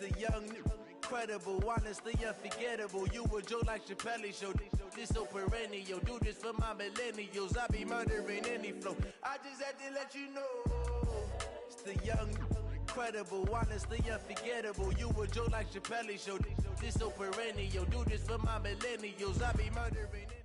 the young, incredible, honestly unforgettable. You a joke like Chappelle Show. This so perennial. Do this for my millennials. I be murdering any flow. I just had to let you know. It's the young, incredible, honestly unforgettable. You a joke like Chappelle Show. This so perennial. Do this for my millennials. I be murdering any.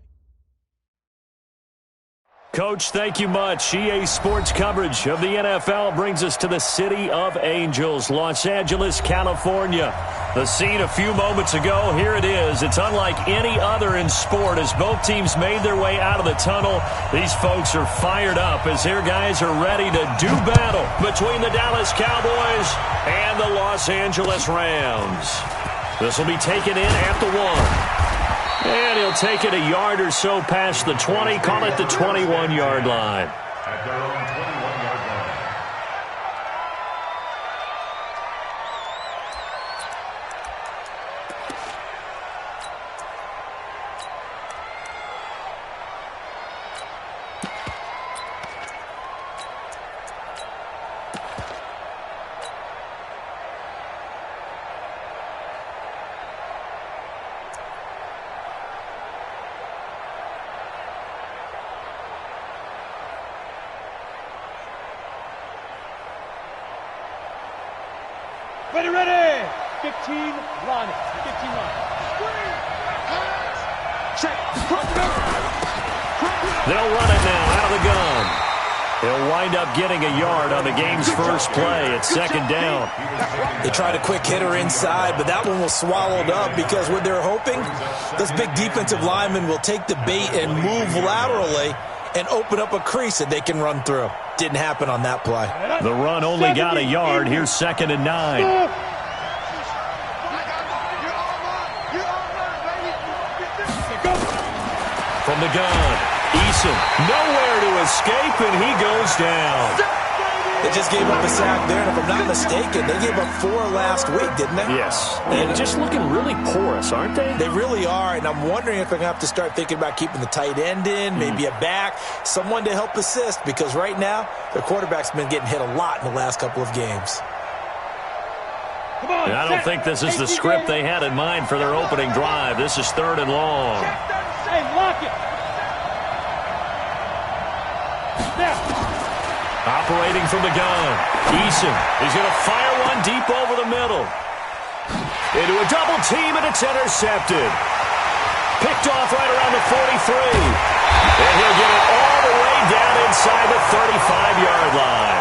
Coach, thank you much. EA Sports coverage of the NFL brings us to the City of Angels, Los Angeles, California. The scene a few moments ago, here it is. It's unlike any other in sport as both teams made their way out of the tunnel. These folks are fired up as their guys are ready to do battle between the Dallas Cowboys and the Los Angeles Rams. This will be taken in at the 1. And he'll take it a yard or so past the 20, call it the 21-yard line. At their own 21-yard line. Ready. 15, run. 15, run. Check. They'll run it now out of the gun. He'll wind up getting a yard on the game's first play at second down. They tried a quick hitter inside, but that one was swallowed up because what they're hoping, those big defensive linemen will take the bait and move laterally and open up a crease that they can run through. Didn't happen on that play. The run only got a yard. Here's 2nd and 9. From the gun, Eason nowhere to escape, and he goes down. They just gave up a sack there, and if I'm not mistaken, they gave up 4 last week, didn't they? Yes, and just looking really porous, aren't they? They really are, and I'm wondering if they're going to have to start thinking about keeping the tight end in, maybe a back, someone to help assist, because right now, their quarterback's been getting hit a lot in the last couple of games. Come on, I don't think this is the script they had in mind for their opening drive. This is 3rd and long. Hey, lock it. Operating from the gun, Eason is going to fire one deep over the middle. Into a double team, and it's intercepted. Picked off right around the 43. And he'll get it all the way down inside the 35-yard line.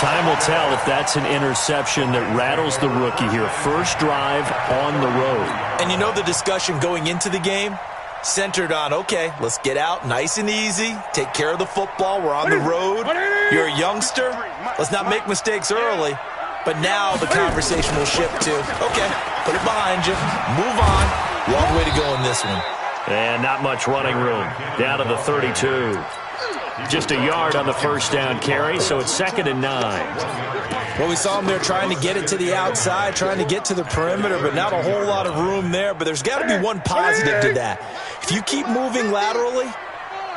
Time will tell if that's an interception that rattles the rookie here. First drive on the road. And you know the discussion going into the game? Centered on, okay, let's get out nice and easy, take care of the football, we're on the road, you're a youngster, let's not make mistakes early. But now the conversation will shift to, okay, put it behind you, move on, long way to go in this one. And not much running room, down to the 32. Just a yard on the first down carry, so it's 2nd and 9. Well, we saw them there trying to get it to the outside, trying to get to the perimeter, but not a whole lot of room there. But there's got to be one positive to that. If you keep moving laterally,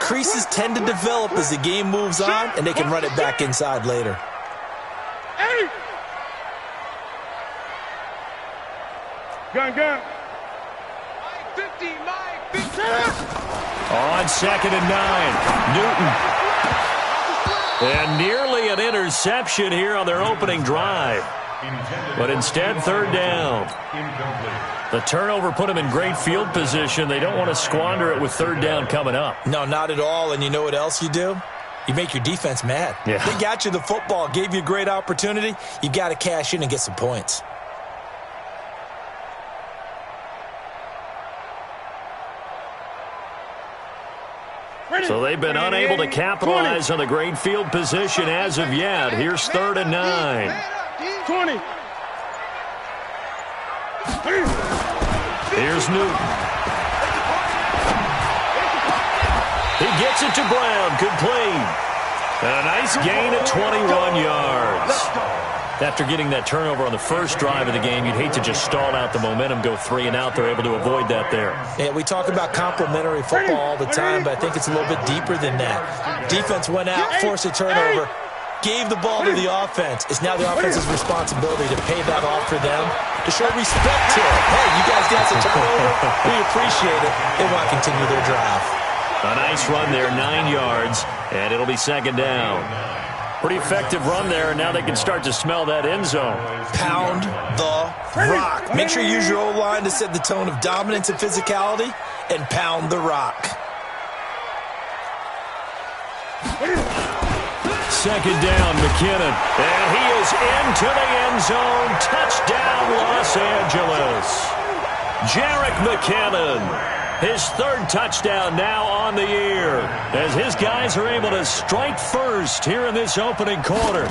creases tend to develop as the game moves on, and they can run it back inside later. Gun. 50, Mike, 50. On 2nd and 9, Newton. And nearly an interception here on their opening drive. But instead, 3rd down. The turnover put them in great field position. They don't want to squander it with 3rd down coming up. No, not at all. And you know what else you do? You make your defense mad. Yeah. They got you the football, gave you a great opportunity. You got to cash in and get some points. So they've been unable to capitalize on the great field position as of yet. Here's 3rd and 9. 20. Here's Newton. He gets it to Brown. Complete. And a nice gain at 21 yards. After getting that turnover on the first drive of the game, you'd hate to just stall out the momentum, go 3 and out. They're able to avoid that there. Yeah, we talk about complementary football all the time, but I think it's a little bit deeper than that. Defense went out, forced a turnover, gave the ball to the offense. It's now the offense's responsibility to pay that off for them, to show respect to it. Hey, you guys got some turnover. We appreciate it. They want to continue their drive. A nice run there, 9 yards, and it'll be second down. Pretty effective run there, and now they can start to smell that end zone. Pound the rock. Make sure you use your O-line to set the tone of dominance and physicality, and pound the rock. Second down, McKinnon. And he is into the end zone. Touchdown, Los Angeles. Jerick McKinnon. His third touchdown now on the year, as his guys are able to strike first here in this opening quarter.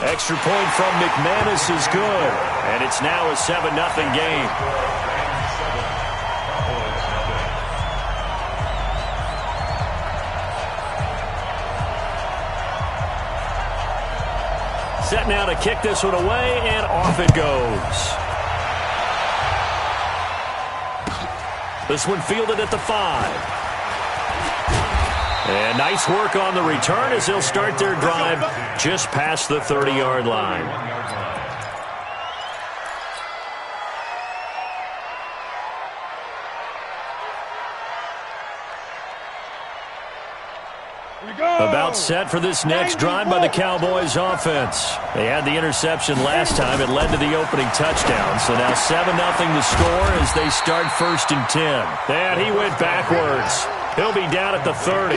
Extra point from McManus is good, and it's now a 7-0 game. Set now to kick this one away, and off it goes. This one fielded at the 5. And nice work on the return as they'll start their drive just past the 30-yard line. About set for this next drive by the Cowboys offense. They had the interception last time. It led to the opening touchdown. So now 7-0 the score as they start 1st and 10. And he went backwards. He'll be down at the 30.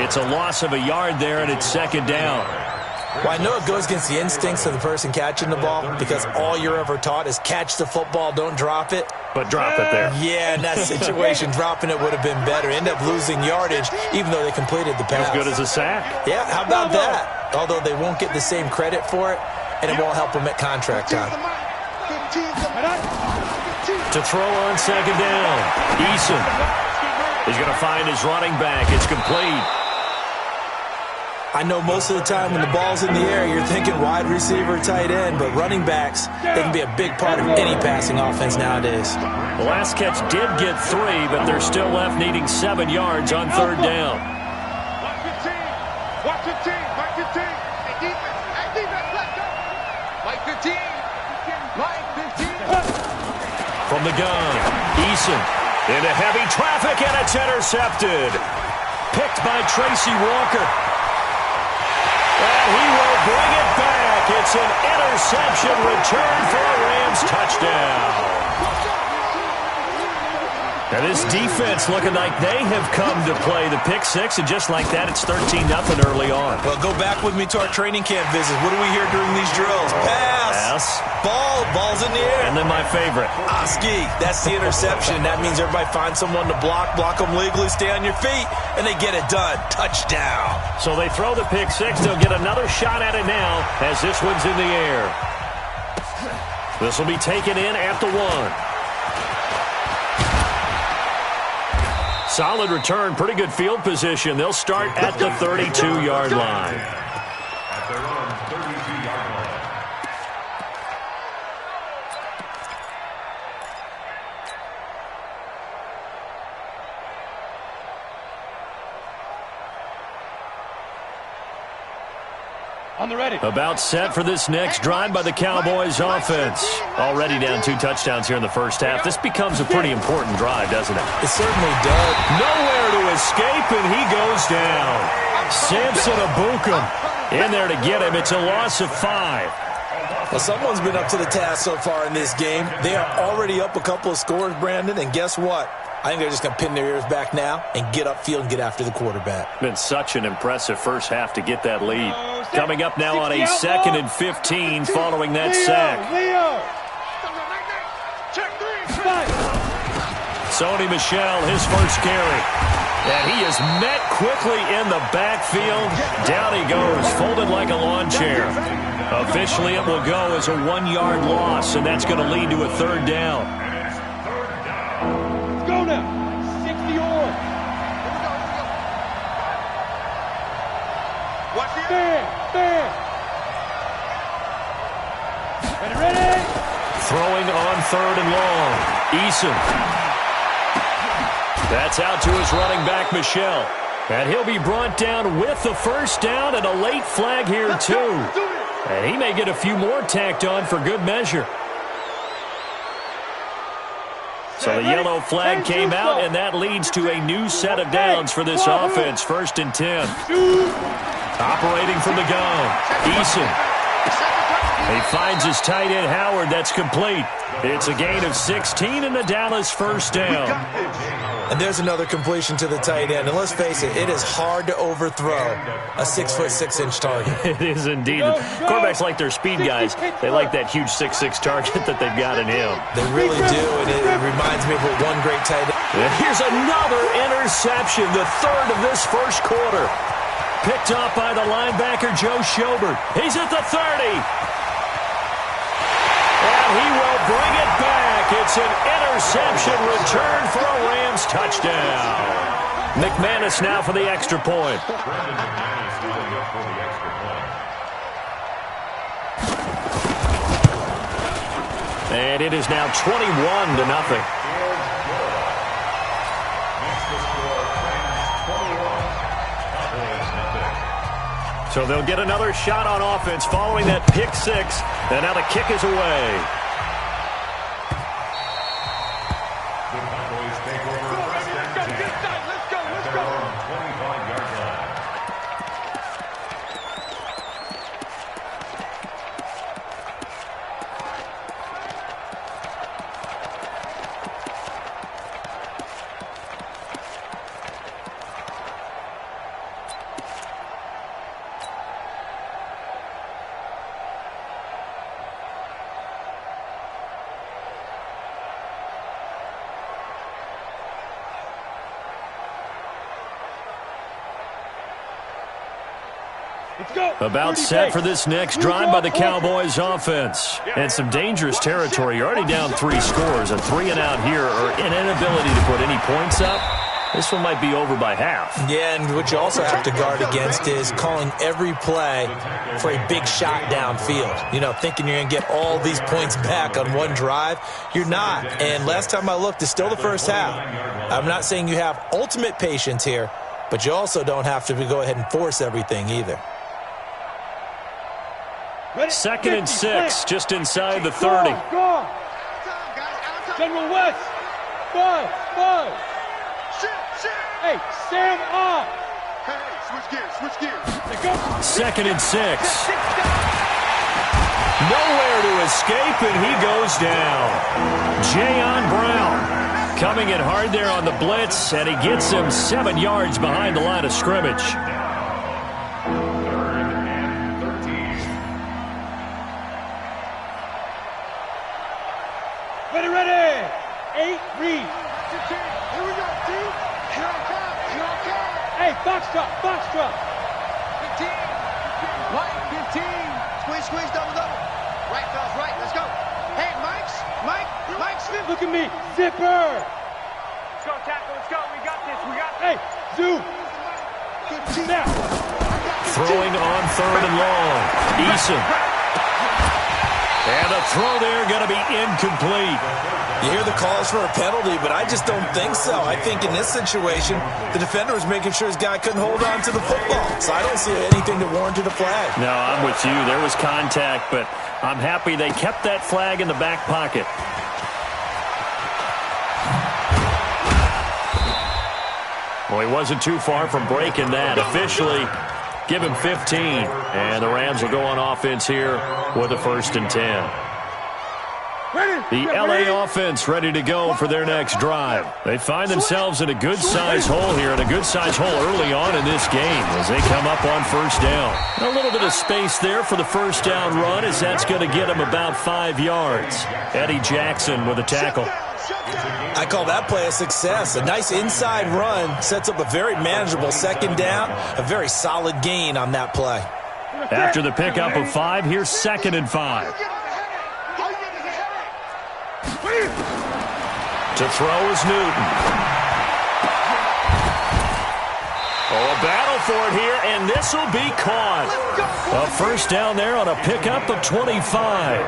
It's a loss of a yard there, and it's second down. Well, I know it goes against the instincts of the person catching the ball because all you're ever taught is catch the football, don't drop it. But drop it there. Yeah, in that situation, dropping it would have been better. End up losing yardage, even though they completed the pass. As good as a sack. Yeah, how about that? Although they won't get the same credit for it, and it won't help them at contract time. To throw on second down, Eason. He's going to find his running back. It's complete. I know most of the time when the ball's in the air, you're thinking wide receiver, tight end, but running backs, they can be a big part of any passing offense nowadays. The last catch did get 3, but they're still left needing 7 yards on third down. Watch the team. Mike 15. Hey, defense. Hey, defense. Let's go. Mike 15. Mike 15. From the gun, Eason into heavy traffic, and it's intercepted. Picked by Tracy Walker. And he will bring it back. It's an interception return for a Rams touchdown. Now this defense looking like they have come to play the pick 6, and just like that, it's 13-0 early on. Well, go back with me to our training camp visits. What do we hear during these drills? Pass. Ball's in the air. And then my favorite. Ski. That's the interception. That means everybody finds someone to block them legally, stay on your feet, and they get it done. Touchdown. So they throw the pick 6. They'll get another shot at it now as this one's in the air. This will be taken in at the 1. Solid return, pretty good field position. They'll start at the 32-yard line. At their own 32-yard line. On the ready. About set for this next drive by the Cowboys offense. Already down 2 touchdowns here in the first half. This becomes a pretty important drive, doesn't it? It certainly does. Nowhere to escape, and he goes down. Samson Abukum in there to get him. It's a loss of 5. Well, someone's been up to the task so far in this game. They are already up a couple of scores, Brandon, and guess what? I think they're just going to pin their ears back now and get upfield and get after the quarterback. Been such an impressive first half to get that lead. Coming up now on a 2nd and 15 following that sack. Sony Michel, his first carry. And he is met quickly in the backfield. Down he goes, folded like a lawn chair. Officially, it will go as a 1-yard loss, and that's going to lead to a 3rd down. Go now. 60-yard. Watch the stand. Ready. Throwing on 3rd and long. Eason. That's out to his running back, Michel. And he'll be brought down with the first down and a late flag here, too. And he may get a few more tacked on for good measure. So the yellow flag came out, and that leads to a new set of downs for this offense. 1st and 10. Operating from the gun. Eason. He finds his tight end, Howard. That's complete. It's a gain of 16 and a Dallas first down. And there's another completion to the tight end. And let's face it, it is hard to overthrow a 6'6" target. It is indeed. Quarterbacks like their speed guys. They like that huge 6'6" target that they've got in him. They really do, and it reminds me of what one great tight end. And here's another interception, the third of this first quarter. Picked off by the linebacker, Joe Schobert. He's at the 30. And he will bring it back. It's an interception return for a Rams touchdown. McManus now for the extra point. Brandon McManus lining up for the extra point. And it is now 21-0. So they'll get another shot on offense following that pick six. And now the kick is away. The Cowboys take over first and 10. Let's go. At their own 25-yard line. About set for this next drive by the Cowboys offense. And some dangerous territory. You're already down 3 scores. A 3-and-out here, or an inability to put any points up. This one might be over by half. Yeah, and what you also have to guard against is calling every play for a big shot downfield. You know, thinking you're going to get all these points back on one drive. You're not. And last time I looked, it's still the first half. I'm not saying you have ultimate patience here, but you also don't have to go ahead and force everything either. 2nd and 6, just inside the 30. General West. 5. Hey, Sam off. Hey, switch gears. 2nd and 6. Nowhere to escape, and he goes down. Jayon Brown coming in hard there on the blitz, and he gets him 7 yards behind the line of scrimmage. Ready. 8, read. Here we go, team. Here I come. Hey, box drop. 15. Right, 15. Squeeze, double. Right, fellas, right. Let's go. Hey, Mike Smith. Look at me. Zipper. Let's go, tackle. Let's go. We got this. Hey, zoom. Snap. Throwing on 3rd and long. Eason. And a throw there going to be incomplete. You hear the calls for a penalty, but I just don't think so. I think in this situation, the defender was making sure his guy couldn't hold on to the football. So I don't see anything that warranted a flag. No, I'm with you. There was contact, but I'm happy they kept that flag in the back pocket. Well, he wasn't too far from breaking that. Officially, give him 15. And the Rams will go on offense here with a 1st and 10. The L.A. offense ready to go for their next drive. They find themselves in a good-sized hole here, and a good-sized hole early on in this game as they come up on 1st down. A little bit of space there for the 1st down run, as that's going to get them about 5 yards. Eddie Jackson with a tackle. I call that play a success. A nice inside run sets up a very manageable 2nd down, a very solid gain on that play. After the pickup of 5, here's 2nd and 5. To throw is Newton. Oh, a battle for it here, and this will be caught. A 1st down there on a pickup of 25.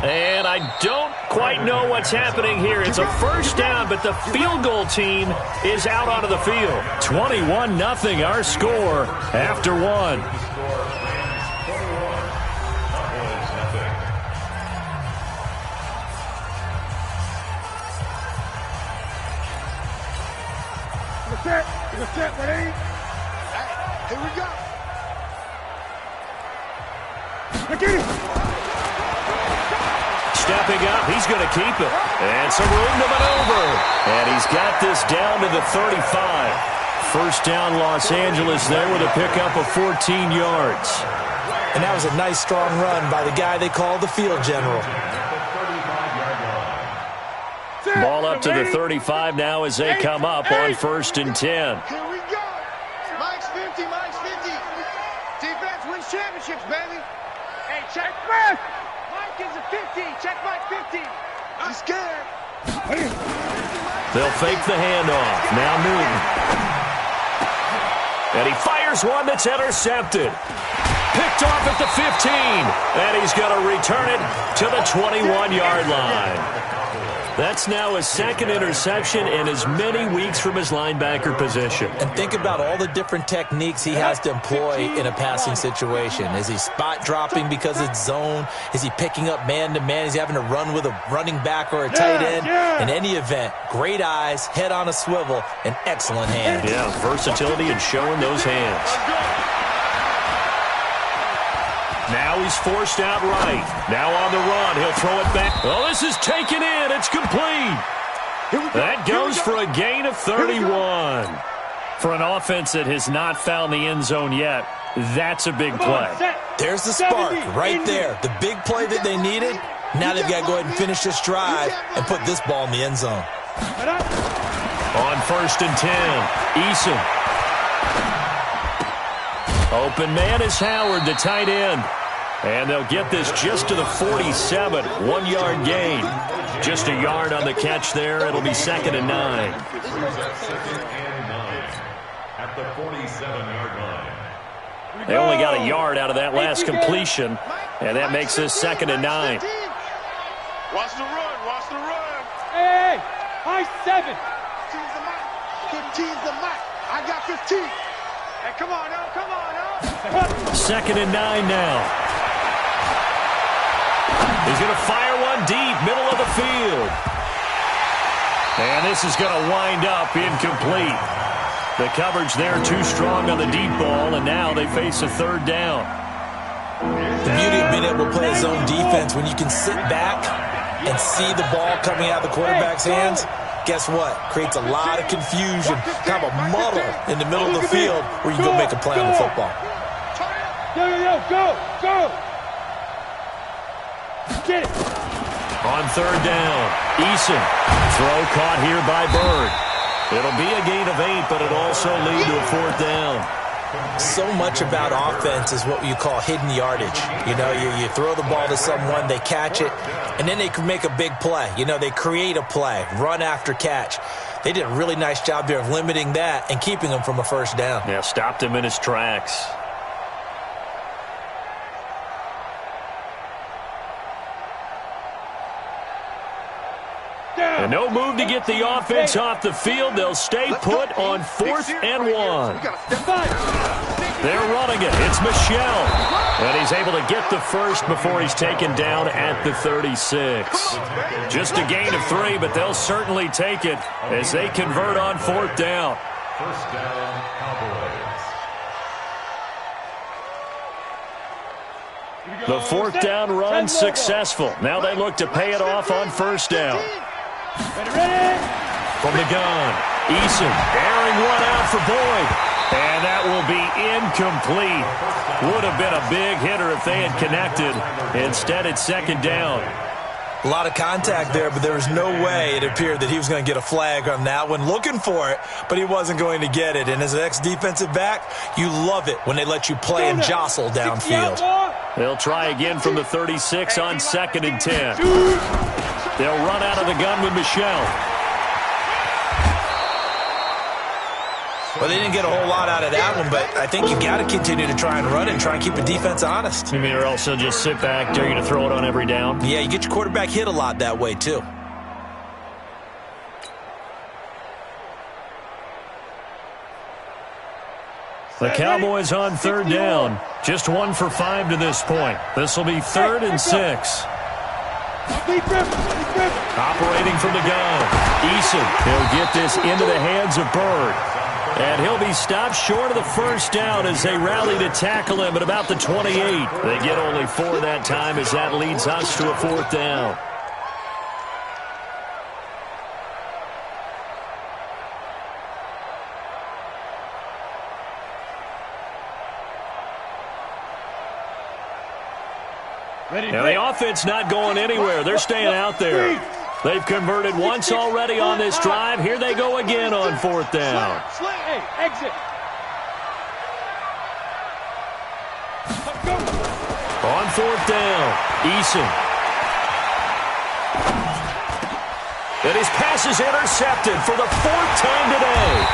And I don't quite know what's happening here. It's a first down, but the field goal team is out onto the field. 21-0 our score after one. Set, ready? Here we go. Get it. Stepping up, he's going to keep it. And some room to maneuver. And he's got this down to the 35. First down, Los Angeles there with a pickup of 14 yards. And that was a nice, strong run by the guy they call the field general. Ball up to the 35 now as they come up on 1st and 10. Here we go. Mike's 50, Mike's 50. Defense wins championships, baby. Hey, check Mike. Mike is a 50. Check Mike 50. I'm scared. They'll fake the handoff. Now Newton. And he fires one that's intercepted. Picked off at the 15. And he's going to return it to the 21-yard line. That's now his second interception in as many weeks from his linebacker position. And think about all the different techniques he has to employ in a passing situation. Is he spot dropping because it's zone? Is he picking up man-to-man? Is he having to run with a running back or a tight end? In any event, great eyes, head on a swivel, and excellent hands. Yeah, versatility and showing those hands. Now he's forced out right. Now on the run. He'll throw it back. Oh, this is taken in. It's complete. That goes for a gain of 31. For an offense that has not found the end zone yet, that's a big play. There's the spark right there. The big play that they needed. Now they've got to go ahead and finish this drive and put this ball in the end zone. On 1st and 10, Eason. Open man is Howard, the tight end. And they'll get this just to the 47, 1-yard gain. Just a yard on the catch there. It'll be 2nd and 9. At the 47-yard line. They only got a yard out of that last completion, and that makes this 2nd and 9. Watch the run, watch the run. Hey, high 7. 15's the mic. I got 15. Hey, come on now, come on now. 2nd and 9 now. He's going to fire one deep, middle of the field. And this is going to wind up incomplete. The coverage there too strong on the deep ball, and now they face a 3rd down. The beauty of being able to play a zone defense when you can sit back and see the ball coming out of the quarterback's hands, guess what? Creates a lot of confusion, kind of a muddle in the middle of the field where you go make a play on the football. Go. Get it. On 3rd down, Eason. Throw caught here by Bird. It'll be a gain of 8, but it'll also lead to a 4th down. So much about offense is what you call hidden yardage. You know, you throw the ball to someone, they catch it, and then they can make a big play. You know, they create a play, run after catch. They did a really nice job there of limiting that and keeping him from a 1st down. Yeah, stopped him in his tracks. And no move to get the offense off the field. They'll stay put on 4th and 1. They're running it. It's Michel. And he's able to get the first before he's taken down at the 36. Just a gain of 3, but they'll certainly take it as they convert on 4th down. 1st down, Cowboys. The 4th down run successful. Now they look to pay it off on 1st down. From the gun, Eason airing one out for Boyd. And that will be incomplete. Would have been a big hitter if they had connected. Instead, it's 2nd down. A lot of contact there, but there was no way it appeared that he was going to get a flag on that one. Looking for it, but he wasn't going to get it. And as an ex-defensive back, you love it when they let you play and jostle downfield. They'll try again from the 36 on 2nd and 10. They'll run out of the gun with Michel. Well, they didn't get a whole lot out of that one, but I think you got to continue to try and run and try and keep the defense honest. You mean, or else they'll just sit back, dare you to throw it on every down? Yeah, you get your quarterback hit a lot that way, too. The Cowboys on third down. Just 1 for 5 to this point. This will be 3rd and 6. Operating from the gun. Eason, he'll get this into the hands of Bird. And he'll be stopped short of the first down as they rally to tackle him at about the 28. They get only 4 that time as that leads us to a 4th down. Now the offense not going anywhere. They're staying out there. They've converted once already on this drive. Here they go again on 4th down. Hey, exit. On 4th down, Eason. And his pass is intercepted for the 4th time today.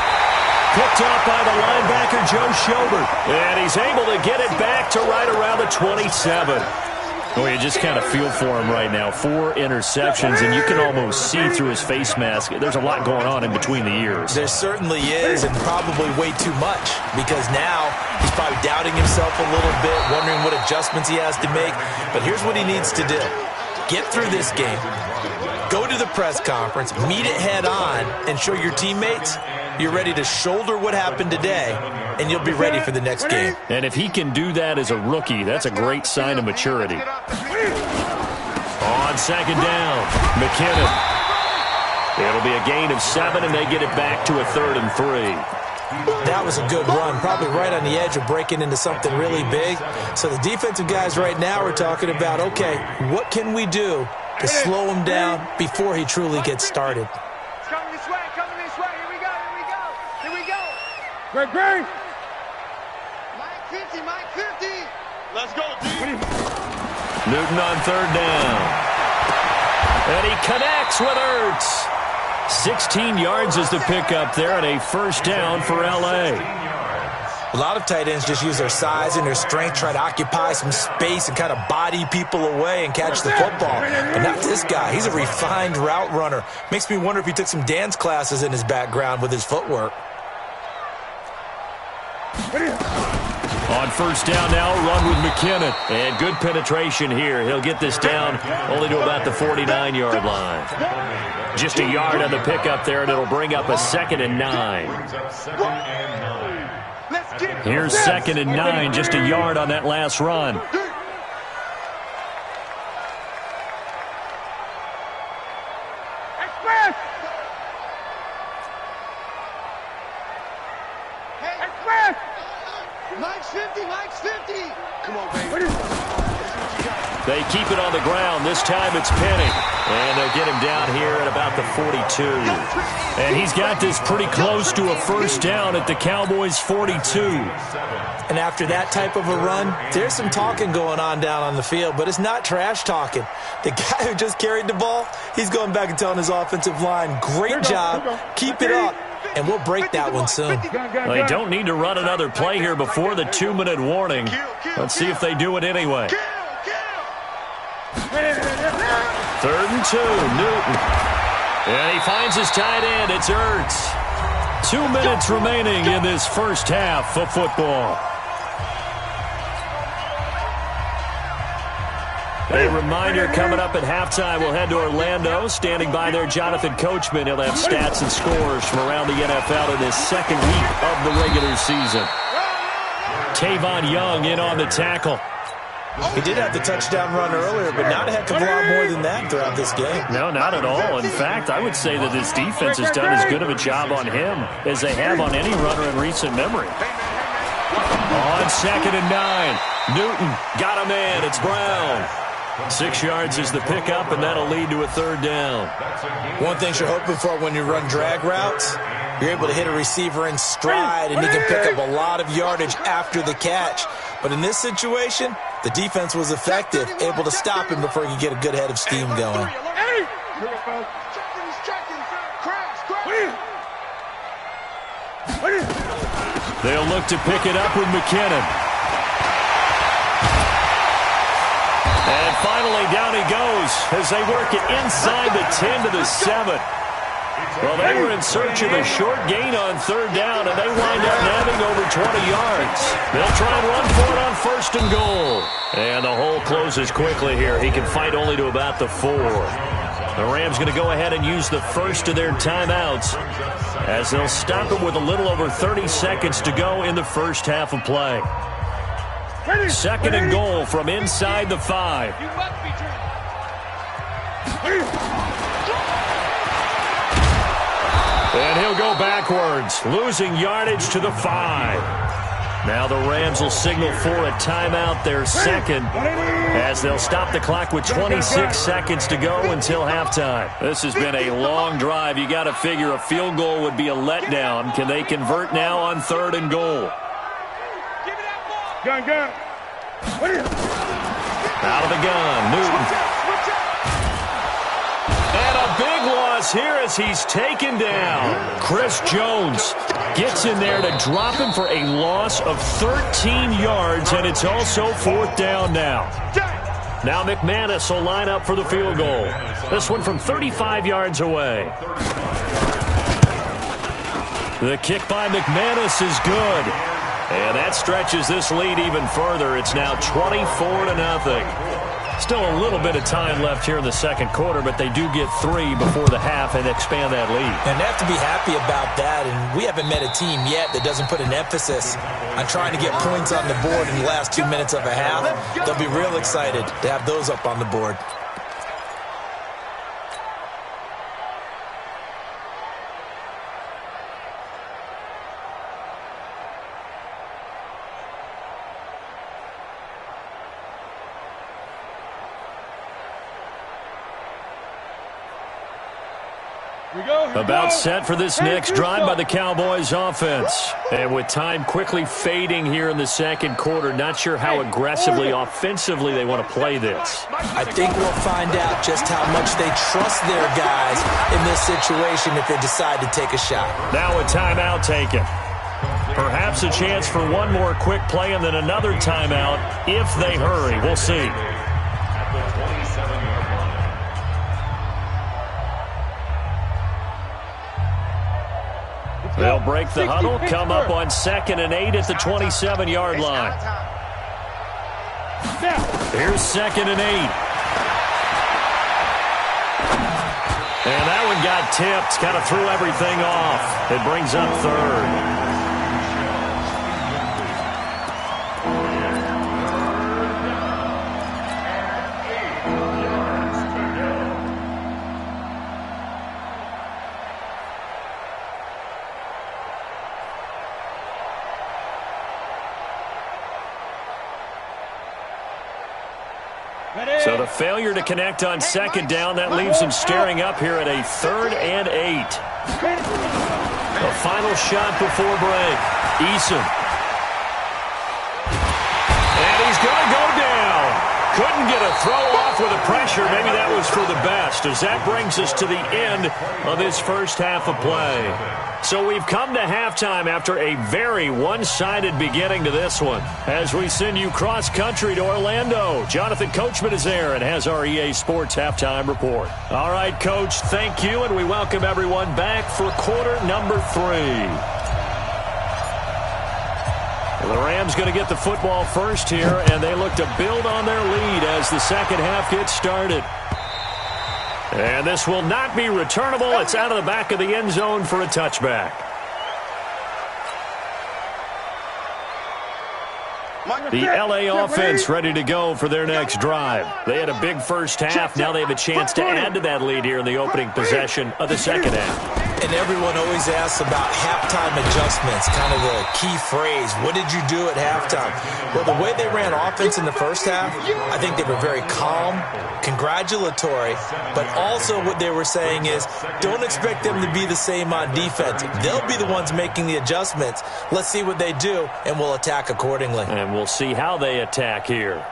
Picked up by the linebacker, Joe Schobert. And he's able to get it back to right around the 27. Oh, you just kind of feel for him right now. 4 interceptions, and you can almost see through his face mask. There's a lot going on in between the ears. There certainly is, and probably way too much, because now he's probably doubting himself a little bit, wondering what adjustments he has to make. But here's what he needs to do. Get through this game, go to the press conference, meet it head on, and show your teammates you're ready to shoulder what happened today, and you'll be ready for the next game. And if he can do that as a rookie, that's a great sign of maturity. On 2nd down, McKinnon. It'll be a gain of 7, and they get it back to a 3rd and 3. That was a good run, probably right on the edge of breaking into something really big. So the defensive guys right now are talking about, okay, what can we do to slow him down before he truly gets started? It's coming this way, Here we go. Greg. Mike 50. Let's go, D. Newton on 3rd down. And he connects with Ertz. 16 yards is the pickup there, and a 1st down for L.A. A lot of tight ends just use their size and their strength, try to occupy some space and kind of body people away and catch the football. But not this guy. He's a refined route runner. Makes me wonder if he took some dance classes in his background with his footwork. On 1st down now, run with McKinnon. And good penetration here. He'll get this down only to about the 49-yard line. Just a yard on the pickup there, and it'll bring up a 2nd and 9. Here's 2nd and 9, just a yard on that last run. Mike's 50. Come on, baby. They keep it on the ground. This time it's Penny. And they'll get him down here at about the 42. And he's got this pretty close to a 1st down at the Cowboys' 42. And after that type of a run, there's some talking going on down on the field, but it's not trash talking. The guy who just carried the ball, he's going back and telling his offensive line, great job, keep it up, and we'll break that one soon. Well, they don't need to run another play here before the 2-minute warning. Let's see if they do it anyway. 3rd and 2, Newton. And he finds his tight end. It's Ertz. 2 minutes remaining in this first half of football. A reminder coming up at halftime. We'll head to Orlando. Standing by there, Jonathan Coachman. He'll have stats and scores from around the NFL in this 2nd week of the regular season. Tavon Young in on the tackle. He did have the touchdown run earlier, but not a heck of a lot more than that throughout this game. No, not at all. In fact, I would say that this defense has done as good of a job on him as they have on any runner in recent memory. On 2nd and 9, Newton got a man. It's Brown. 6 yards is the pickup, and that'll lead to a 3rd down. One thing you're hoping for when you run drag routes, you're able to hit a receiver in stride, and he can pick up a lot of yardage after the catch. But in this situation, the defense was effective, able to stop him before he could get a good head of steam going. They'll look to pick it up with McKinnon. And finally, down he goes as they work it inside the 10 to the 7. Well, they were in search of a short gain on third down, and they wind up nabbing over 20 yards. They'll try and run for it on first and goal. And the hole closes quickly here. He can fight only to about the 4. The Rams going to go ahead and use the first of their timeouts as they'll stop it with a little over 30 seconds to go in the first half of play. Second and goal from inside the 5. And he'll go backwards, losing yardage to the 5. Now the Rams will signal for a timeout, their second, as they'll stop the clock with 26 seconds to go until halftime. This has been a long drive. You got to figure a field goal would be a letdown. Can they convert now on third and goal? Gun. Out of the gun, Newton. And a big loss here as he's taken down. Chris Jones gets in there to drop him for a loss of 13 yards, and it's also fourth down now. Now McManus will line up for the field goal. This one from 35 yards away. The kick by McManus is good. And that stretches this lead even further. It's now 24-0. Still a little bit of time left here in the second quarter, but they do get 3 before the half and expand that lead. And they have to be happy about that, and we haven't met a team yet that doesn't put an emphasis on trying to get points on the board in the last 2 minutes of a half. They'll be real excited to have those up on the board. About set for this next drive by the Cowboys offense. And with time quickly fading here in the second quarter, not sure how aggressively, offensively they want to play this. I think we'll find out just how much they trust their guys in this situation if they decide to take a shot. Now a timeout taken. Perhaps a chance for one more quick play and then another timeout if they hurry. We'll see. They'll break the huddle, come up on 2nd and 8 at the 27-yard line. Here's 2nd and 8. And that one got tipped, kind of threw everything off. It brings up third. So the failure to connect on second down, that leaves them staring up here at a 3rd and 8. The final shot before break. Eason. And he's going to go down. Couldn't get a throw off with the pressure. Maybe that was for the best, as that brings us to the end of this first half of play. So we've come to halftime after a very one-sided beginning to this one. As we send you cross-country to Orlando, Jonathan Coachman is there and has our EA Sports halftime report. All right, Coach, thank you, and we welcome everyone back for quarter number 3. The Rams going to get the football first here, and they look to build on their lead as the second half gets started. And this will not be returnable. It's out of the back of the end zone for a touchback. The LA offense ready to go for their next drive. They had a big first half. Now they have a chance to add to that lead here in the opening possession of the second half. And everyone always asks about halftime adjustments, kind of the key phrase. What did you do at halftime? Well, the way they ran offense in the first half, I think they were very calm, congratulatory, but also what they were saying is don't expect them to be the same on defense. They'll be the ones making the adjustments. Let's see what they do, and we'll attack accordingly. And we'll see how they attack here.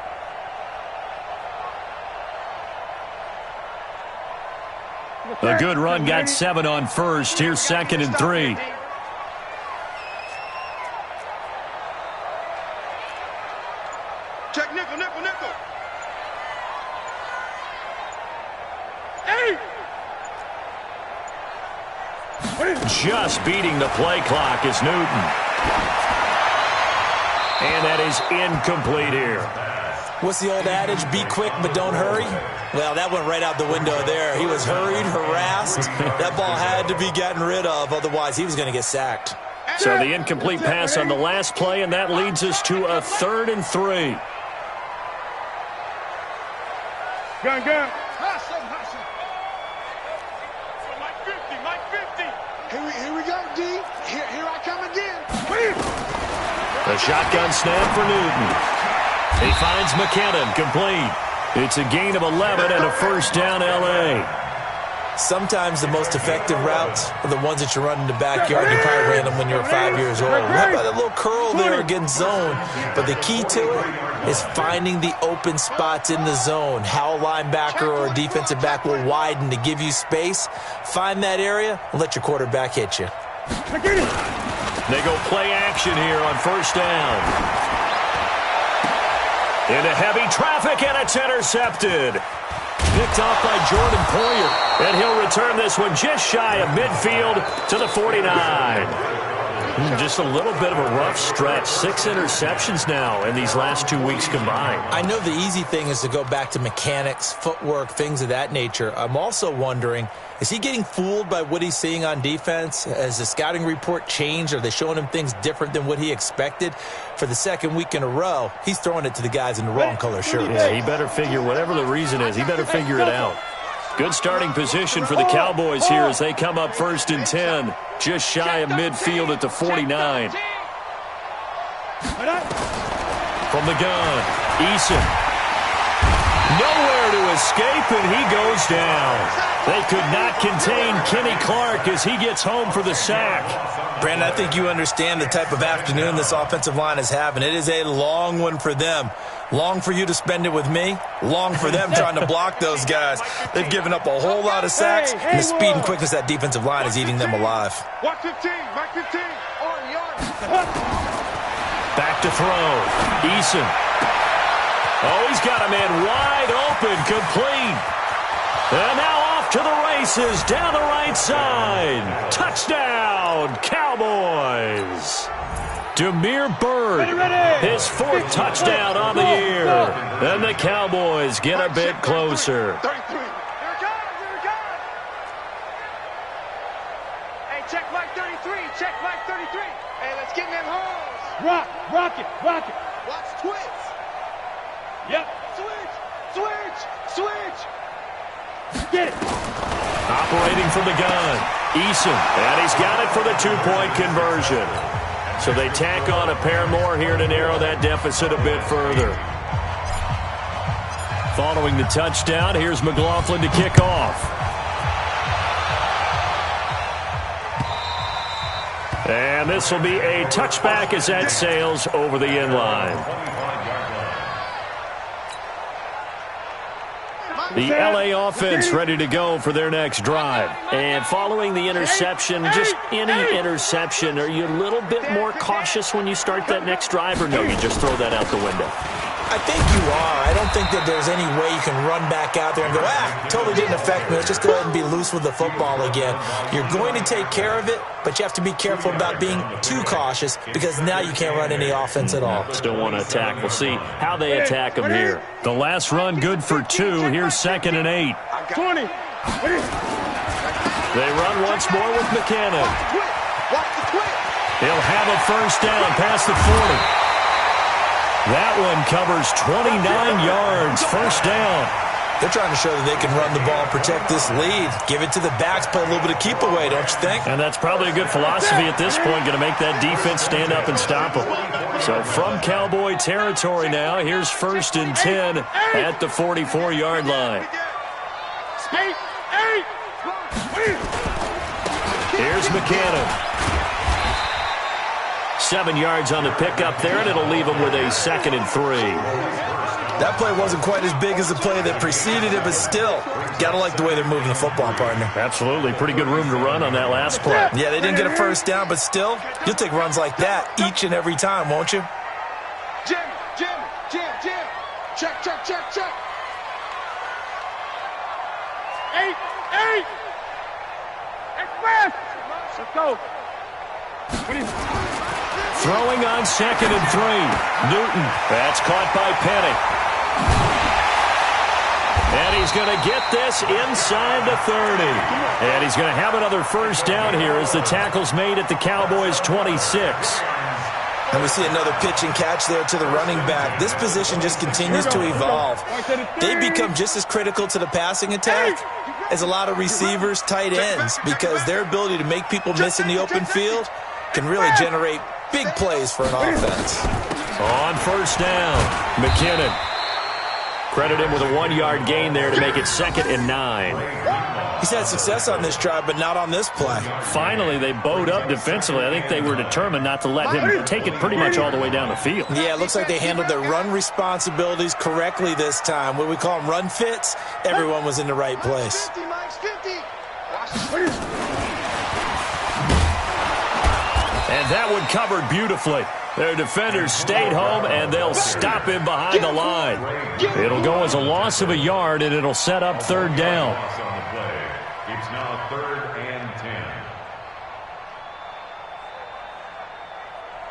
A good run, got 7 on first. Here's 2nd and 3. Just beating the play clock is Newton. And that is incomplete here. What's the old adage? Be quick, but don't hurry. Well, that went right out the window there. He was hurried, harassed. That ball had to be gotten rid of. Otherwise, he was going to get sacked. So the incomplete pass on the last play, and that leads us to a 3rd and 3. Gun. Hustle. Mike 50. Here we go, D. Here I come again. The shotgun snap for Newton. He finds McKinnon, complete. It's a gain of 11 and a first down, L.A. Sometimes the most effective routes are the ones that you run in the backyard. You probably ran them when you were 5 years old. How about that little curl there against zone? But the key to it is finding the open spots in the zone. How a linebacker or a defensive back will widen to give you space. Find that area and let your quarterback hit you. They go play action here on first down. Into heavy traffic, and it's intercepted. Picked off by Jordan Poyer. And he'll return this one just shy of midfield to the 49. Just a little bit of a rough stretch. 6 interceptions now in these last 2 weeks combined. I know the easy thing is to go back to mechanics, footwork, things of that nature. I'm also wondering, is he getting fooled by what he's seeing on defense? Has the scouting report changed? Are they showing him things different than what he expected? For the second week in a row, he's throwing it to the guys in the wrong color shirts. Yeah, he better figure, whatever the reason is, he better figure it out. Good starting position for the Cowboys here as they come up 1st and 10. Just shy of midfield at the 49. From the gun, Eason. Nowhere to escape, and he goes down. They could not contain Kenny Clark as he gets home for the sack. Brandon, I think you understand the type of afternoon this offensive line is having. It is a long one for them. Long for you to spend it with me. Long for them trying to block those guys. They've given up a whole lot of sacks, and the speed and quickness of that defensive line is eating them alive. Mike 15, on. Back to throw. Eason. Oh, he's got a man wide open, complete. And now off to the races down the right side. Touchdown, Cowboys. Demir Bird, his 4th touchdown on the year. And the Cowboys get a bit closer. 33. Here it comes. Hey, check Mike 33. Hey, let's get in them holes. Rock it. Watch twitch. Yep. Switch. Get it. Operating from the gun, Eason. And he's got it for the 2-point conversion. So they tack on a pair more here to narrow that deficit a bit further. Following the touchdown, here's McLaughlin to kick off. And this will be a touchback as that sails over the end line. The L.A. offense ready to go for their next drive. And following the interception, just any interception, are you a little bit more cautious when you start that next drive, or no, you just throw that out the window? I think you are. I don't think that there's any way you can run back out there and go, totally didn't affect me. Let's just go ahead and be loose with the football again. You're going to take care of it, but you have to be careful about being too cautious because now you can't run any offense at all. Still want to attack. We'll see how they attack them here. The last run good for 2. Here's 2nd and 8. 20. They run once more with McKinnon. He'll have a first down past the 40. That one covers 29 yards, first down. They're trying to show that they can run the ball and protect this lead. Give it to the backs, play a little bit of keep away, don't you think? And that's probably a good philosophy at this point, going to make that defense stand up and stop them. So from Cowboy territory now, here's 1st and 10 at the 44-yard line. Here's McKinnon. 7 yards on the pickup there, and it'll leave him with a 2nd and 3. That play wasn't quite as big as the play that preceded it, but still, got to like the way they're moving the football, partner. Absolutely. Pretty good room to run on that last play. Yeah, they didn't get a first down, but still, you'll take runs like that each and every time, won't you? Jim. Check. 8. It's fast. Let's go. Throwing on 2nd and 3. Newton. That's caught by Penny. And he's going to get this inside the 30. And he's going to have another first down here as the tackle's made at the Cowboys' 26. And we see another pitch and catch there to the running back. This position just continues to evolve. They become just as critical to the passing attack as a lot of receivers, tight ends, because their ability to make people miss in the open field can really generate big plays for an offense. On first down, McKinnon. Credit him with a 1-yard gain there to make it 2nd and 9. He's had success on this drive, but not on this play. Finally, they bowed up defensively. I think they were determined not to let him take it pretty much all the way down the field. Yeah, it looks like they handled their run responsibilities correctly this time. What we call them run fits, everyone was in the right place. And that one covered beautifully. Their defenders stayed home, and they'll stop him behind the line. It'll go as a loss of a yard, and it'll set up 3rd down. It's now 3rd and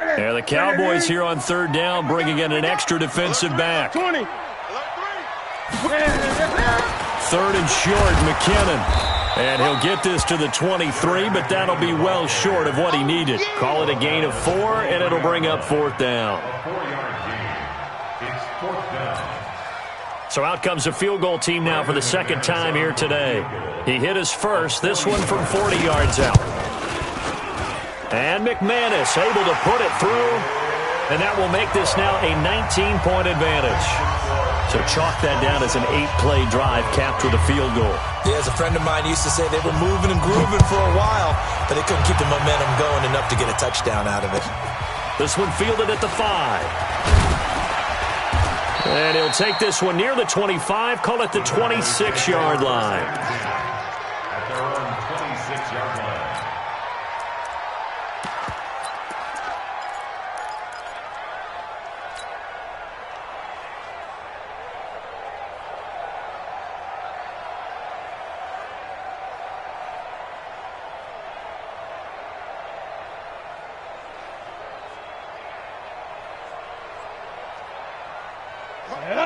10. Yeah, the Cowboys here on 3rd down, bringing in an extra defensive back. 20. 3rd and short, McKinnon. And he'll get this to the 23, but that'll be well short of what he needed. Call it a gain of 4, and it'll bring up 4th down. A 4-yard gain. It's 4th down. So out comes a field goal team now for the 2nd time here today. He hit his first, this one from 40 yards out. And McManus able to put it through, and that will make this now a 19-point advantage. So chalk that down as an 8-play drive capped with a field goal. Yeah, as a friend of mine used to say, they were moving and grooving for a while, but they couldn't keep the momentum going enough to get a touchdown out of it. This one fielded at the 5. And he'll take this one near the 25, call it the 26-yard line. At their own 26-yard line.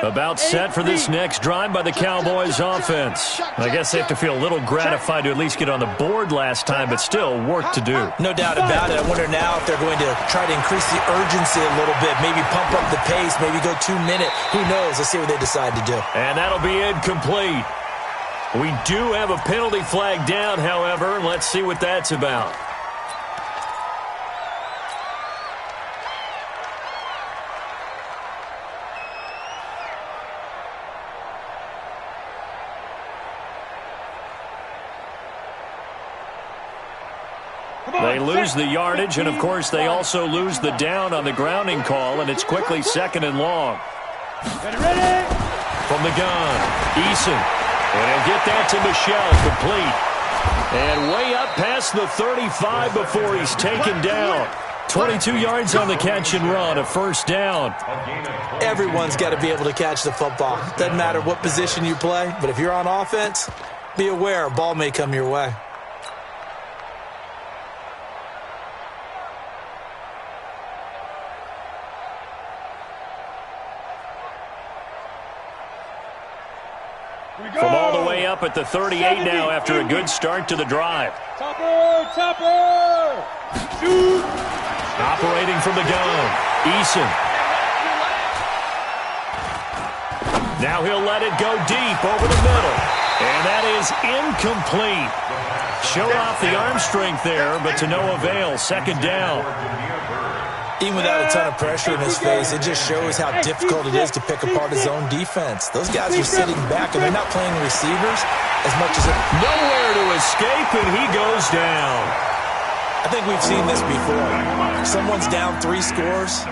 About set for this next drive by the Cowboys offense. I guess they have to feel a little gratified to at least get on the board last time, but still work to do. No doubt about it. I wonder now if they're going to try to increase the urgency a little bit, maybe pump up the pace, maybe go 2-minute. Who knows? Let's see what they decide to do. And that'll be incomplete. We do have a penalty flag down, however. Let's see what that's about. They lose the yardage, and, of course, they also lose the down on the grounding call, and it's quickly 2nd and long. Ready? From the gun, Eason. And he'll get that to Michelle, complete. And way up past the 35 before he's taken down. 22 yards on the catch and run, a first down. Everyone's got to be able to catch the football. Doesn't matter what position you play, but if you're on offense, be aware a ball may come your way. From all the way up at the 38 now after a good start to the drive. Topper! Shoot! Operating from the gun, Eason. Now he'll let it go deep over the middle. And that is incomplete. Showed off the arm strength there, but to no avail. 2nd down. Even without a ton of pressure in his face, it just shows how difficult it is to pick apart his own defense. Those guys are sitting back, and they're not playing receivers as much as... Nowhere to escape, and he goes down. I think we've seen this before. Someone's down 3 scores.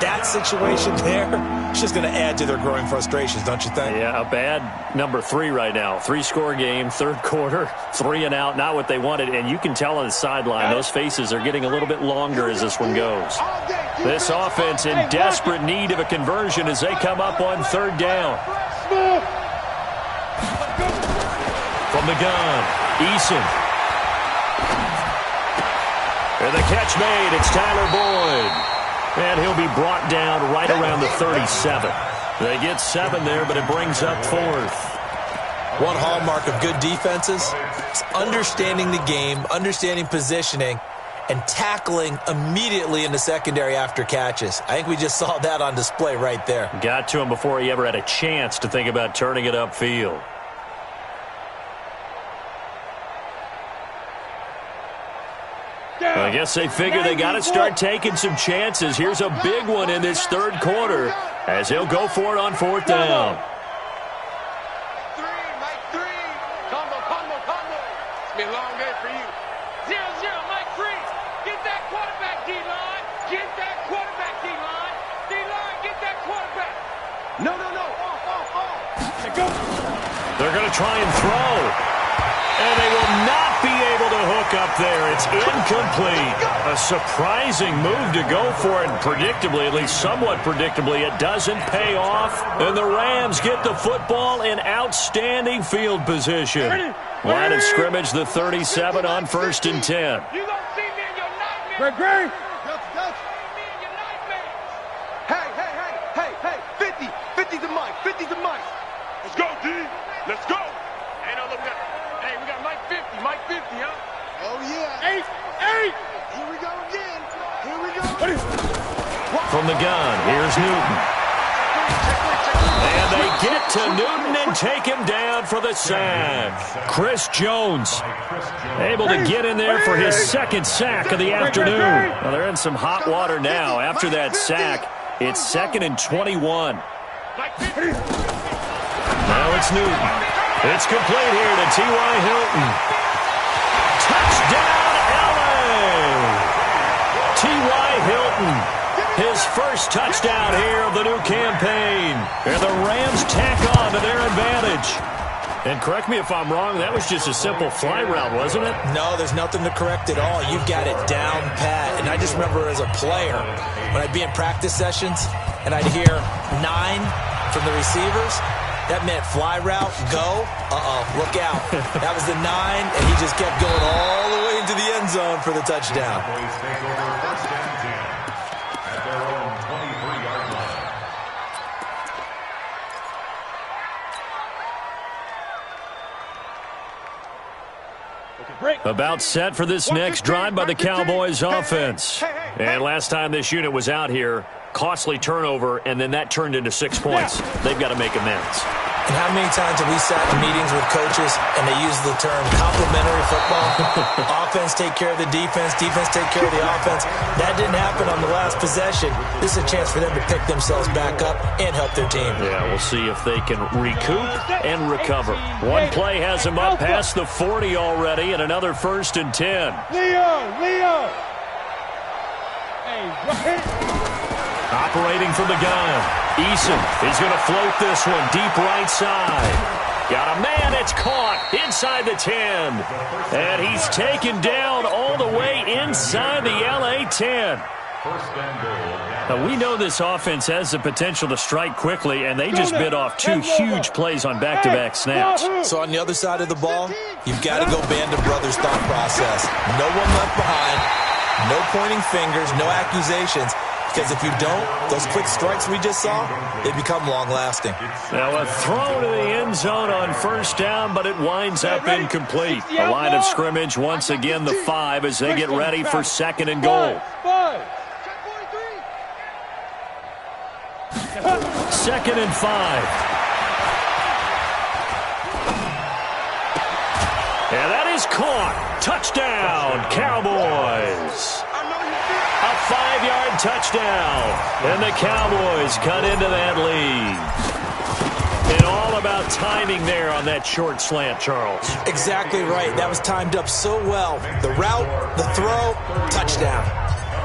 That situation there, it's just going to add to their growing frustrations, don't you think? Yeah, a bad number 3 right now. 3-score game, 3rd quarter, 3 and out, not what they wanted. And you can tell on the sideline, those faces are getting a little bit longer as this one goes. This offense in desperate need of a conversion as they come up on 3rd down. From the gun, Eason. And the catch made. It's Tyler Boyd. And he'll be brought down right around the 37. They get 7 there, but it brings up 4th. One hallmark of good defenses is understanding the game, understanding positioning, and tackling immediately in the secondary after catches. I think we just saw that on display right there. Got to him before he ever had a chance to think about turning it upfield. I guess they figure they got to start taking some chances. Here's a big one in this third quarter as he'll go for it on 4th down. Combo. It's been a long day for you. 0-0, Mike 3. Get that quarterback, D-line. Get that quarterback, D-line. D-line, get that quarterback. No. Off. Go. They're going to try and throw. And they will not be able to hook up there. It's incomplete. A surprising move to go for it. And predictably, at least somewhat predictably, it doesn't pay off. And the Rams get the football in outstanding field position. Line of scrimmage, the 37 on 1st and 10. You gonna see me in your nightmares. Gregory. Me in your nightmares. Hey. 50 to Mike. Let's go, D. Let's go. Hey, no, look, we got Mike 50, huh? Oh, yeah. 8. Here we go again. From the gun, here's Newton. And they get to Newton and take him down for the sack. Chris Jones able to get in there for his 2nd sack of the afternoon. Well, they're in some hot water now. After that sack, it's 2nd and 21. Now it's Newton. It's complete here to T.Y. Hilton. Touchdown, L.A. T.Y. Hilton, his first touchdown here of the new campaign. And the Rams tack on to their advantage. And correct me if I'm wrong, that was just a simple fly route, wasn't it? No, there's nothing to correct at all. You've got it down pat. And I just remember as a player, when I'd be in practice sessions and I'd hear 9 from the receivers, that meant fly route, go, look out. That was the 9, and he just kept going all the way into the end zone for the touchdown. Boys take over 1st and 10 at their own 23-yard line. About set for this next drive by the Cowboys offense. And last time this unit was out here, costly turnover, and then that turned into 6 points. They've got to make amends. And how many times have we sat in meetings with coaches and they use the term complementary football? Offense take care of the defense take care of the offense. That didn't happen on the last possession. This is a chance for them to pick themselves back up and help their team. Yeah, we'll see if they can recoup and recover. One play has them up past the 40 already, and another 1st and 10. Leo. Hey, Operating from the gun, Eason is going to float this one deep right side. Got a man, it's caught inside the 10. And he's taken down all the way inside the LA 10. Now, we know this offense has the potential to strike quickly, and they just bit off 2 huge plays on back-to-back snaps. So on the other side of the ball, you've got to go Band of Brothers thought process. No one left behind, no pointing fingers, no accusations. Because if you don't, those quick strikes we just saw, they become long-lasting. Now a throw to the end zone on 1st down, but it winds up incomplete. A line of scrimmage, once again the 5 as they get ready for 2nd and goal. 2nd and 5. And that is caught. Touchdown, Cowboys. A 5-yard touchdown. And the Cowboys cut into that lead. And all about timing there on that short slant, Charles. Exactly right. That was timed up so well. The route, the throw, touchdown.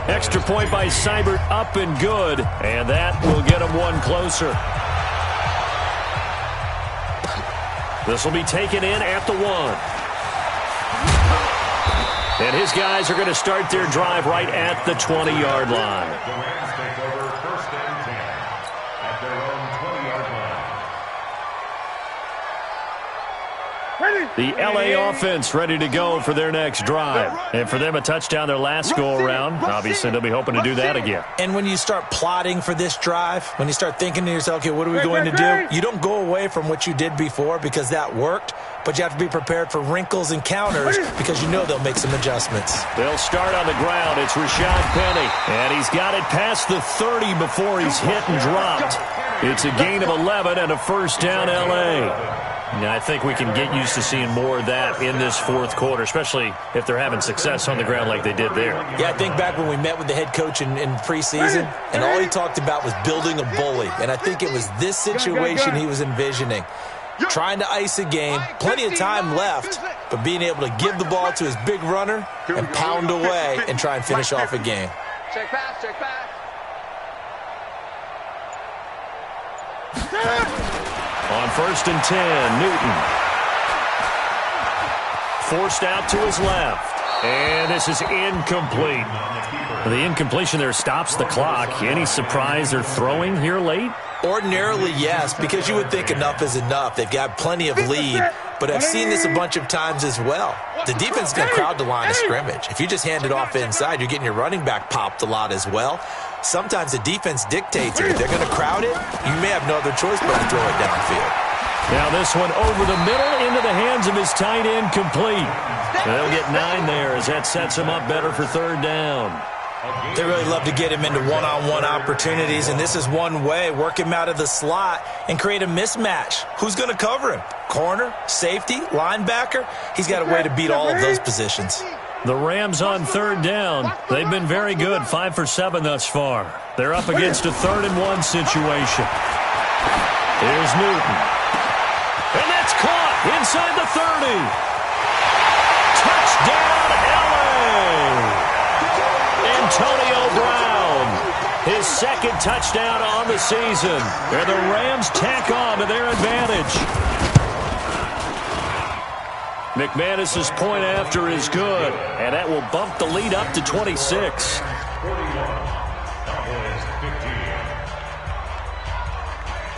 Extra point by Seibert, up and good. And that will get them one closer. This will be taken in at the 1. And his guys are going to start their drive right at the 20-yard line. The Rams take over 1st and 10 at their own 20-yard line. Ready? The LA offense ready to go for their next drive. And for them, a touchdown their last go-around. Obviously, they'll be hoping to do that again. And when you start plotting for this drive, when you start thinking to yourself, okay, what are we going to do? You don't go away from what you did before because that worked, but you have to be prepared for wrinkles and counters because you know they'll make some adjustments. They'll start on the ground. It's Rashad Penny, and he's got it past the 30 before he's hit and dropped. It's a gain of 11 and a first down, L.A. Now, I think we can get used to seeing more of that in this fourth quarter, especially if they're having success on the ground like they did there. Yeah, I think back when we met with the head coach in preseason, and all he talked about was building a bully. And I think it was this situation he was envisioning. Trying to ice a game, plenty of time left, but being able to give the ball to his big runner and pound away and try and finish off a game. Check pass, check pass. On 1st and 10, Newton. Forced out to his left. And this is incomplete. The incompletion there stops the clock. Any surprise they're throwing here late? Ordinarily, yes, because you would think enough is enough. They've got plenty of lead, but I've seen this a bunch of times as well. The defense is going to crowd the line of scrimmage. If you just hand it off inside, you're getting your running back popped a lot as well. Sometimes the defense dictates it. If they're going to crowd it, you may have no other choice but to throw it downfield. Now this one over the middle into the hands of his tight end, complete. They'll get 9 there as that sets him up better for third down. They really love to get him into one-on-one opportunities, and this is one way. Work him out of the slot and create a mismatch. Who's going to cover him? Corner, safety, linebacker? He's got a way to beat all of those positions. The Rams on third down. They've been very good, 5 for 7 thus far. They're up against a 3rd and 1 situation. Here's Newton. And that's caught inside the 30. Touchdown, LA! Antonio Brown, his 2nd touchdown on the season. And the Rams tack on to their advantage. McManus's point after is good, and that will bump the lead up to 26.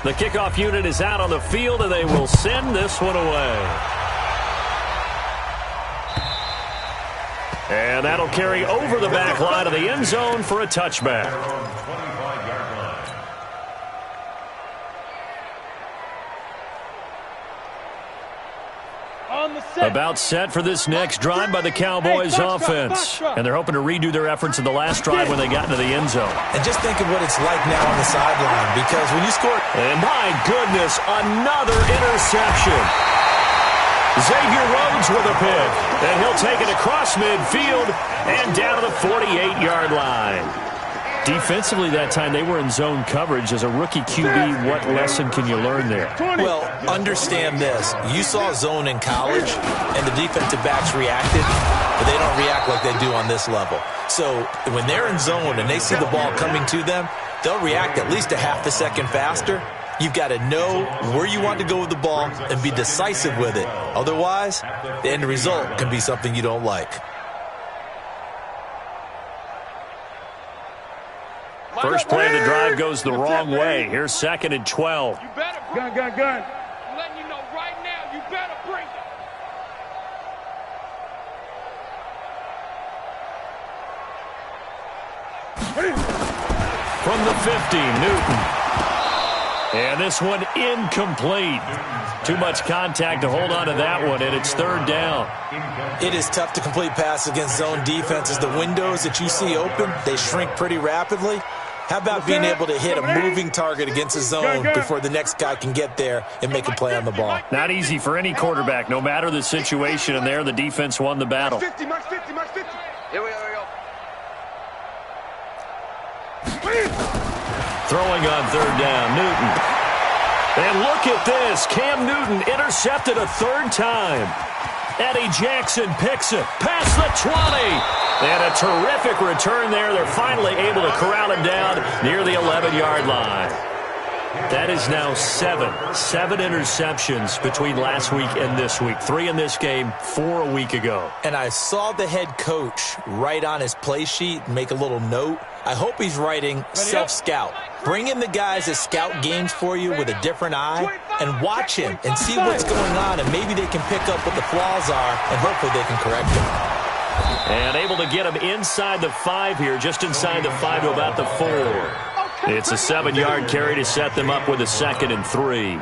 The kickoff unit is out on the field, and they will send this one away. And that'll carry over the back line of the end zone for a touchback. About set for this next drive by the Cowboys offense. And they're hoping to redo their efforts in the last drive when they got into the end zone. And just think of what it's like now on the sideline, because when you score... And my goodness, another interception. Xavier Rhodes with a pick. And he'll take it across midfield and down to the 48-yard line. Defensively that time, they were in zone coverage. As a rookie QB, what lesson can you learn there? Well, understand this. You saw zone in college, and the defensive backs reacted, but they don't react like they do on this level. So when they're in zone and they see the ball coming to them, they'll react at least a half a second faster. You've got to know where you want to go with the ball and be decisive with it. Otherwise, the end result can be something you don't like. First play of the drive goes the wrong way. Here's 2nd and 12. You better gun. I'm letting you know right now, you better bring it. From the 50, Newton. And this one incomplete. Too much contact to hold on to that one, and it's 3rd down. It is tough to complete passes against zone defenses. The windows that you see open, they shrink pretty rapidly. How about being able to hit a moving target against a zone before the next guy can get there and make a play on the ball? Not easy for any quarterback, no matter the situation, and there the defense won the battle. 50, mark 50, mark 50. Here we go. Throwing on 3rd down, Newton. And look at this. Cam Newton intercepted a 3rd time. Eddie Jackson picks it past the 20. And a terrific return there. They're finally able to corral him down near the 11-yard line. That is now 7 interceptions between last week and this week. 3 in this game, 4 a week ago. And I saw the head coach write on his play sheet, make a little note. I hope he's writing self-scout. Bring in the guys that scout games for you with a different eye and watch him and see what's going on, and maybe they can pick up what the flaws are, and hopefully they can correct them. And able to get him inside the 5 here, just inside the 5 to about the 4. It's a 7-yard carry to set them up with a 2nd and 3.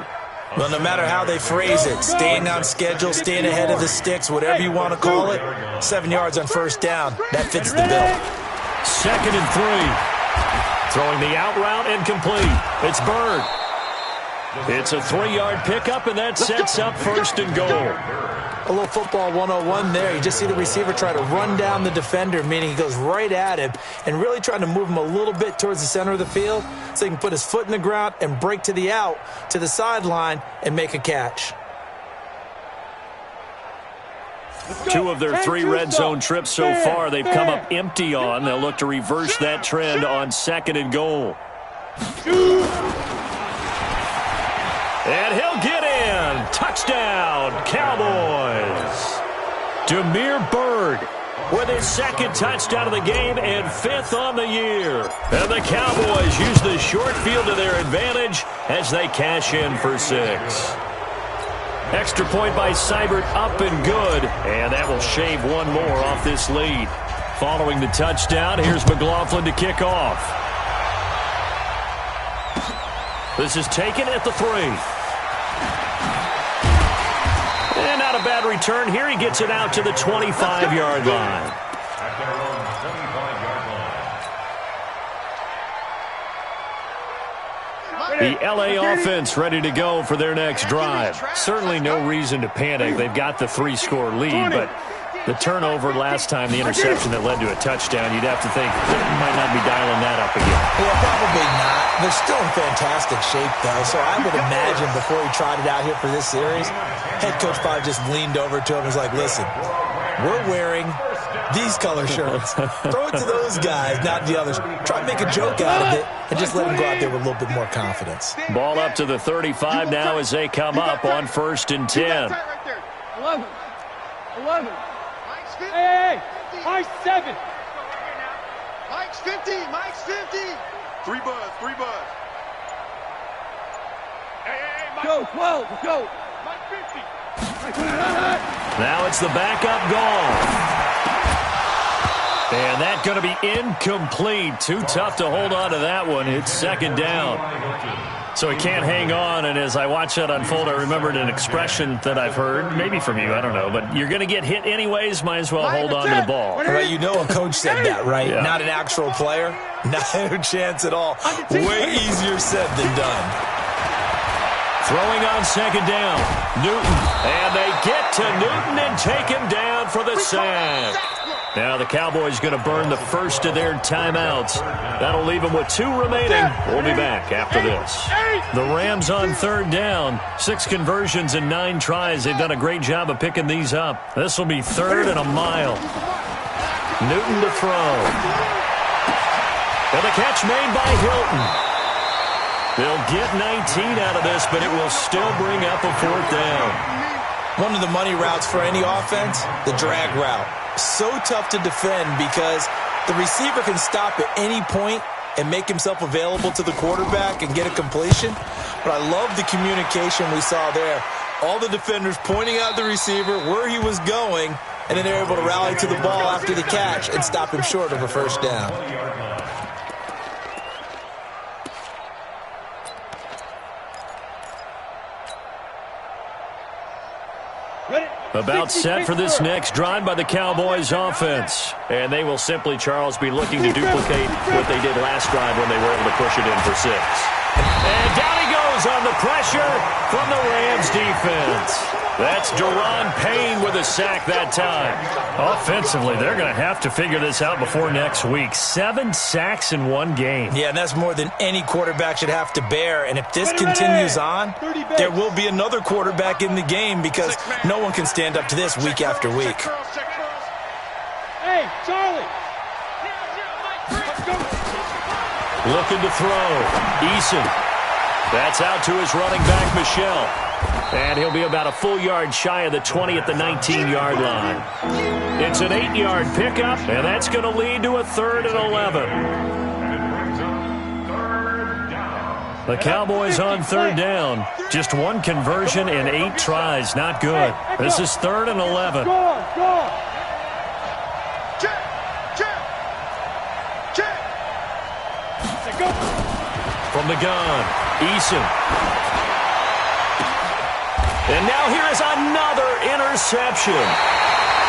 Well, no matter how they phrase it, staying on schedule, staying ahead of the sticks, whatever you want to call it, 7 yards on first down, that fits the bill. 2nd and 3. Throwing the out route incomplete. It's Bird. It's a 3-yard pickup, and that sets up 1st and goal. A little football 101 there. You just see the receiver try to run down the defender, meaning he goes right at him and really trying to move him a little bit towards the center of the field so he can put his foot in the ground and break to the out, to the sideline, and make a catch. 2 of their 3 red zone trips so far they've come up empty on. They'll look to reverse that trend on 2nd and goal. And he'll get in. Touchdown, Cowboys. Demir Bird with his 2nd touchdown of the game and 5th on the year. And the Cowboys use the short field to their advantage as they cash in for 6. Extra point by Seibert, up and good. And that will shave 1 more off this lead. Following the touchdown, here's McLaughlin to kick off. This is taken at the 3. And not a bad return here. He gets it out to the 25-yard line. The LA offense ready to go for their next drive. Certainly no reason to panic. They've got the 3-score lead, but the turnover last time, the interception that led to a touchdown, you'd have to think they might not be dialing that up again. Well, probably not. They're still in fantastic shape, though, so I would imagine before he trotted out here for this series, head coach probably just leaned over to him and was like, listen, we're wearing these color shirts. Throw it to those guys, not the others. Try to make a joke out of it and just let them go out there with a little bit more confidence. Ball up to the 35 now as they come up on 1st and 10. 11. Hey, Mike's 7. Mike's 50. Mike's 50. 3 buzz. Hey, Mike. Go, 12. Go. Mike 50. Now it's the backup goal. And that's going to be incomplete. Too tough to hold on to that one. It's 2nd down. So he can't hang on, and as I watch that unfold, I remembered an expression that I've heard, maybe from you, I don't know, but you're going to get hit anyways, might as well hold on to the ball. Right, you know a coach said that, right? Yeah. Not an actual player? Not a chance at all. Way easier said than done. Throwing on 2nd down, Newton. And they get to Newton and take him down for the sack. Now the Cowboys going to burn the first of their timeouts. That'll leave them with 2 remaining. We'll be back after this. The Rams on 3rd down. 6 conversions and 9 tries. They've done a great job of picking these up. This will be 3rd and a mile. Newton to throw. And the catch made by Hilton. They'll get 19 out of this, but it will still bring up a 4th down. One of the money routes for any offense, the drag route. So tough to defend because the receiver can stop at any point and make himself available to the quarterback and get a completion. But I love the communication we saw there. All the defenders pointing out the receiver, where he was going, and then they're able to rally to the ball after the catch and stop him short of a 1st down. About set for this next drive by the Cowboys offense. And they will simply, Charles, be looking to duplicate what they did last drive when they were able to push it in for 6. And down he goes on the pressure from the Rams defense. That's Deron Payne with a sack that time. Offensively, they're going to have to figure this out before next week. 7 sacks in 1 game. Yeah, and that's more than any quarterback should have to bear. And if this continues on, there will be another quarterback in the game because no one can stand up to this week after week. Hey, Charlie. Looking to throw. Eason. That's out to his running back, Michelle. And he'll be about a full yard shy of the 20 at the 19-yard line. It's an 8-yard pickup, and that's going to lead to a 3rd and 11. The Cowboys on third down. Just one conversion in 8 tries. Not good. This is 3rd and 11. Go on. Check. Go. From the gun, Eason. And now here is another interception.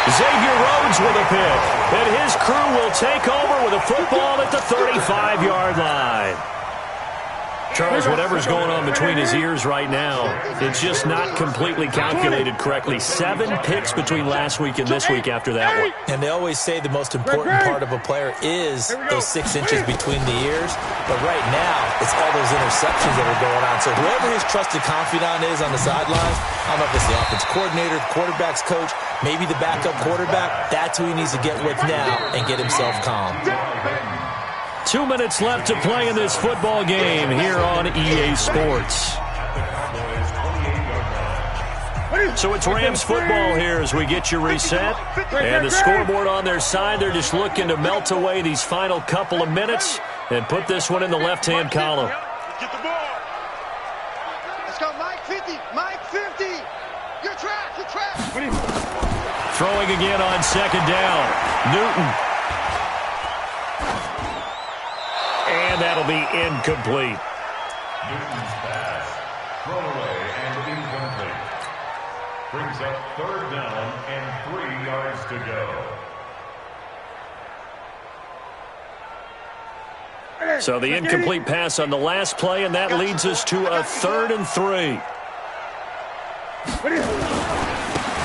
Xavier Rhodes with a pick. And his crew will take over with a football at the 35-yard line. Charles, whatever's going on between his ears right now, it's just not completely calculated correctly. 7 picks between last week and this week after that one. And they always say the most important part of a player is those 6 inches between the ears. But right now, it's all those interceptions that are going on. So whoever his trusted confidant is on the sidelines, I don't know if it's the offense coordinator, the quarterback's coach, maybe the backup quarterback, that's who he needs to get with now and get himself calm. 2 minutes left to play in this football game here on EA Sports. So it's Rams football here as we get you reset. And the scoreboard on their side, they're just looking to melt away these final couple of minutes and put this one in the left-hand column. Get the ball. Let's go, Mike 50. Mike 50. You're trapped. Throwing again on 2nd down. Newton. And that'll be incomplete. Newton's pass, thrown away and incomplete. Brings up 3rd down and 3 yards to go. So the incomplete pass on the last play, and that leads us to a 3rd and 3.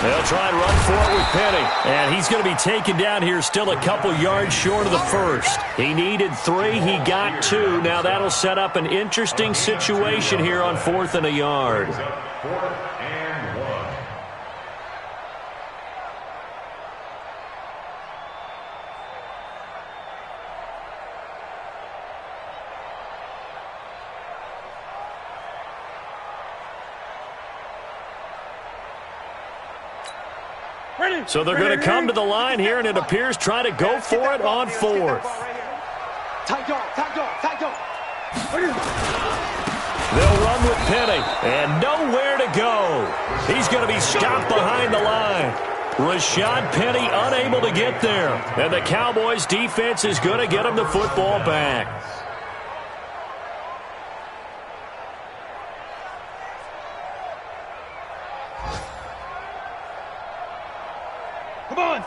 They'll try and run for it with Penny. And he's going to be taken down here still a couple yards short of the first. He needed 3. He got 2. Now that'll set up an interesting situation here on 4th and a yard. 4th and 1. So they're going to come to the line here, and it appears try to go for it on 4th. Tight dog. They'll run with Penny, and nowhere to go. He's going to be stopped behind the line. Rashad Penny unable to get there. And the Cowboys defense is going to get him the football back.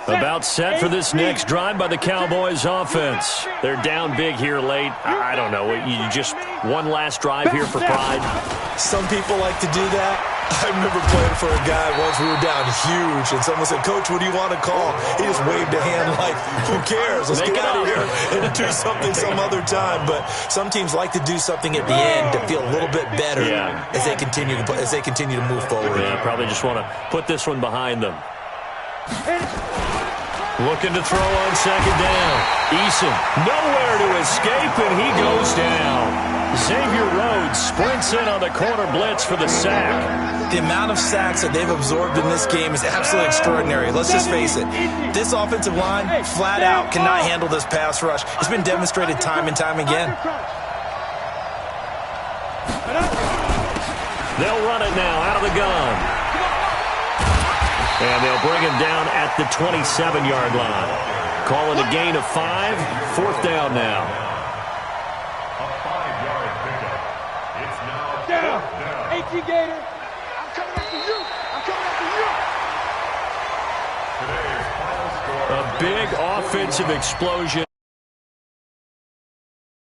About set for this next drive by the Cowboys offense. They're down big here late. I don't know. You just one last drive here for pride. Some people like to do that. I remember playing for a guy once. We were down huge, and someone said, "Coach, what do you want to call?" He just waved a hand like, "Who cares? Let's get out of here and do something some other time." But some teams like to do something at the end to feel a little bit better as they continue to move forward. Yeah, probably just want to put this one behind them. Looking to throw on 2nd down. Eason nowhere to escape, and he goes down. Xavier Rhodes sprints in on the corner blitz for the sack. The amount of sacks that they've absorbed in this game is absolutely extraordinary. Let's just face it. This offensive line, flat out, cannot handle this pass rush. It's been demonstrated time and time again. They'll run it now out of the gun. And they'll bring him down at the 27-yard line. Calling a gain of 5. 4th down now. A 5-yard pickup. It's now 4th down. 18 Gator. I'm coming after you. Today's final score. A big offensive explosion.